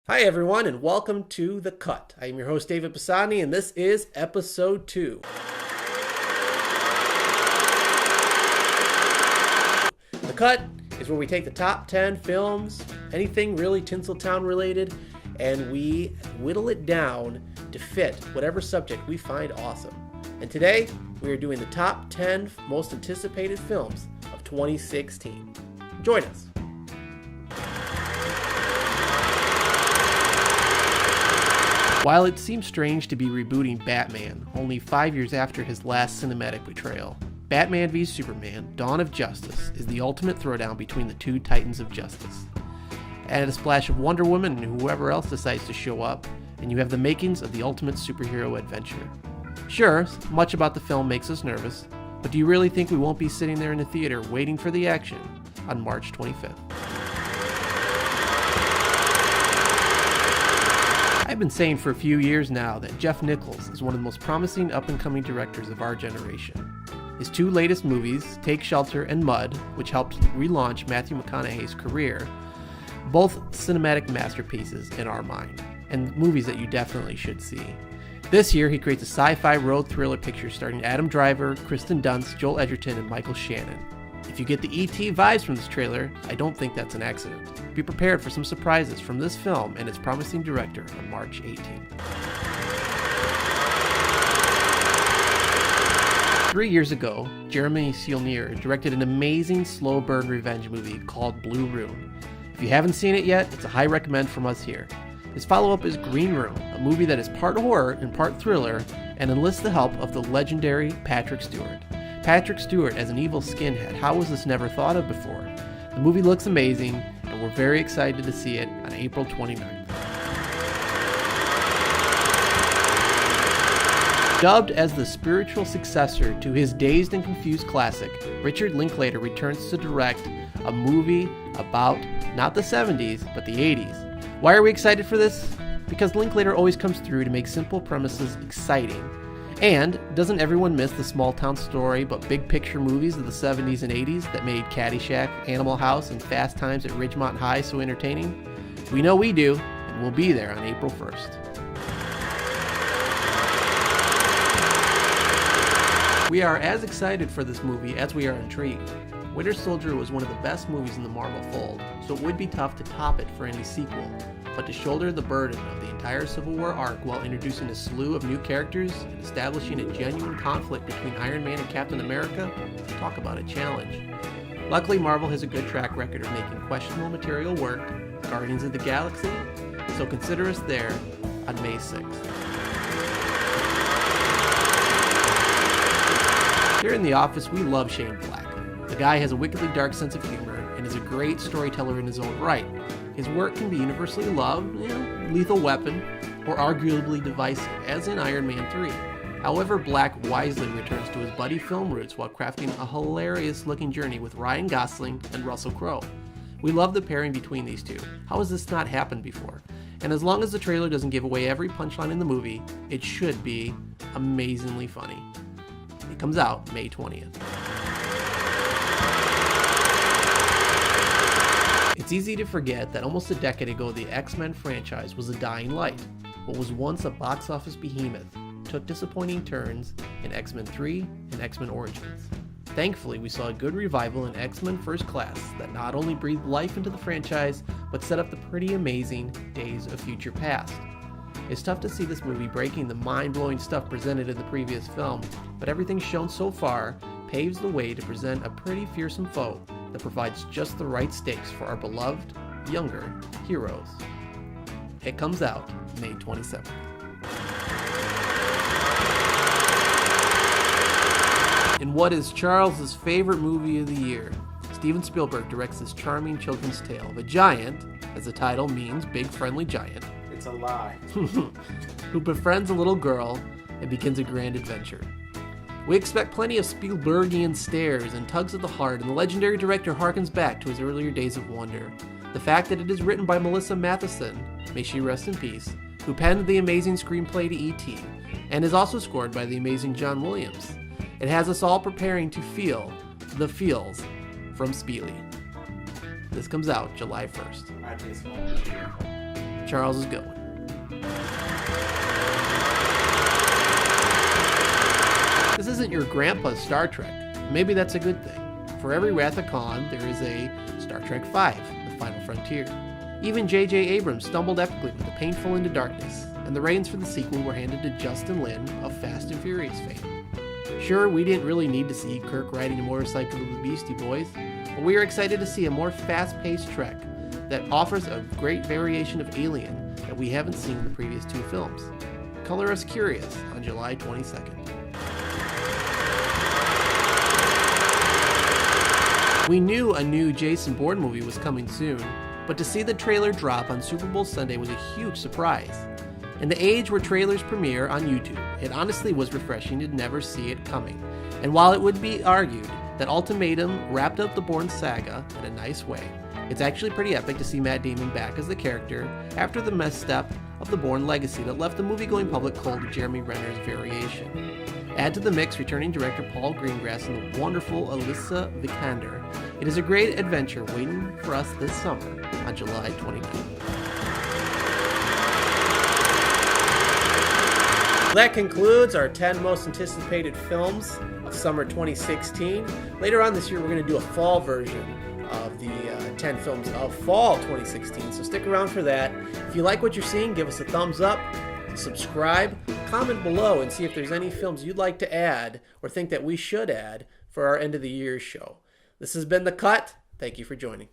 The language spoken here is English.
Hi everyone and welcome to The Cut. I am your host David Pisani and this is episode 2. The Cut is where we take the top 10 films, anything really Tinseltown related, and we whittle it down to fit whatever subject we find awesome. And today we are doing the top 10 most anticipated films of 2016. Join us. While it seems strange to be rebooting Batman only 5 years after his last cinematic betrayal, Batman v Superman: Dawn of Justice is the ultimate throwdown between the two titans of justice. Add a splash of Wonder Woman and whoever else decides to show up, and you have the makings of the ultimate superhero adventure. Sure, much about the film makes us nervous, but do you really think we won't be sitting there in the theater waiting for the action on March 25th? I've been saying for a few years now that Jeff Nichols is one of the most promising up-and-coming directors of our generation. His two latest movies, Take Shelter and Mud, which helped relaunch Matthew McConaughey's career, both cinematic masterpieces in our mind, and movies that you definitely should see. This year, he creates a sci-fi road thriller picture starring Adam Driver, Kristen Dunst, Joel Edgerton, and Michael Shannon. If you get the E.T. vibes from this trailer, I don't think that's an accident. Be prepared for some surprises from this film and its promising director on March 18th. 3 years ago, Jeremy Saulnier directed an amazing slow burn revenge movie called Blue Ruin. If you haven't seen it yet, it's a high recommend from us here. His follow-up is Green Room, a movie that is part horror and part thriller and enlists the help of the legendary Patrick Stewart. Patrick Stewart as an evil skinhead, how was this never thought of before? The movie looks amazing, and we're very excited to see it on April 29th. Dubbed as the spiritual successor to his Dazed and Confused classic, Richard Linklater returns to direct a movie about not the 70s, but the 80s. Why are we excited for this? Because Linklater always comes through to make simple premises exciting. And doesn't everyone miss the small town story but big picture movies of the 70s and 80s that made Caddyshack, Animal House, and Fast Times at Ridgemont High so entertaining? We know we do, and we'll be there on April 1st. We are as excited for this movie as we are intrigued. Winter Soldier was one of the best movies in the Marvel fold, so it would be tough to top it for any sequel. But to shoulder the burden of the entire Civil War arc while introducing a slew of new characters and establishing a genuine conflict between Iron Man and Captain America, talk about a challenge. Luckily, Marvel has a good track record of making questionable material work, Guardians of the Galaxy, so consider us there on May 6th. Here in The Office, we love Shane Black. The guy has a wickedly dark sense of humor and is a great storyteller in his own right. His work can be universally loved, Lethal Weapon, or arguably divisive, as in Iron Man 3. However, Black wisely returns to his buddy film roots while crafting a hilarious-looking journey with Ryan Gosling and Russell Crowe. We love the pairing between these two. How has this not happened before? And as long as the trailer doesn't give away every punchline in the movie, it should be amazingly funny. It comes out May 20th. It's easy to forget that almost a decade ago the X-Men franchise was a dying light. What was once a box office behemoth took disappointing turns in X-Men 3 and X-Men Origins. Thankfully, we saw a good revival in X-Men First Class that not only breathed life into the franchise, but set up the pretty amazing Days of Future Past. It's tough to see this movie breaking the mind-blowing stuff presented in the previous film, but everything shown so far paves the way to present a pretty fearsome foe that provides just the right stakes for our beloved, younger heroes. It comes out May 27th. In what is Charles's favorite movie of the year, Steven Spielberg directs this charming children's tale of a giant, as the title means big friendly giant. It's a lie. Who befriends a little girl and begins a grand adventure. We expect plenty of Spielbergian stares and tugs of the heart, and the legendary director harkens back to his earlier days of wonder. The fact that it is written by Melissa Matheson, may she rest in peace, who penned the amazing screenplay to E.T., and is also scored by the amazing John Williams. It has us all preparing to feel the feels from Spiely. This comes out July 1st. I just want to hear. Charles is going. This isn't your grandpa's Star Trek. Maybe that's a good thing. For every Wrath of Khan, there is a Star Trek V, The Final Frontier. Even J.J. Abrams stumbled epically with The Painful Into Darkness, and the reins for the sequel were handed to Justin Lin of Fast and Furious fame. Sure, we didn't really need to see Kirk riding a motorcycle with the Beastie Boys, but we are excited to see a more fast-paced Trek that offers a great variation of Alien that we haven't seen in the previous two films. Color us curious on July 22nd. We knew a new Jason Bourne movie was coming soon, but to see the trailer drop on Super Bowl Sunday was a huge surprise. In the age where trailers premiere on YouTube, it honestly was refreshing to never see it coming. And while it would be argued that Ultimatum wrapped up the Bourne saga in a nice way, it's actually pretty epic to see Matt Damon back as the character after the misstep of the Bourne legacy that left the movie-going public cold to Jeremy Renner's variation. Add to the mix returning director Paul Greengrass and the wonderful Alyssa Vikander. It is a great adventure waiting for us this summer on July 29th. That concludes our 10 most anticipated films of summer 2016. Later on this year, we're going to do a fall version of the 10 films of fall 2016, so stick around for that. If you like what you're seeing, give us a thumbs up, subscribe, comment below, and see if there's any films you'd like to add or think that we should add for our end of the year show. This has been The Cut. Thank you for joining.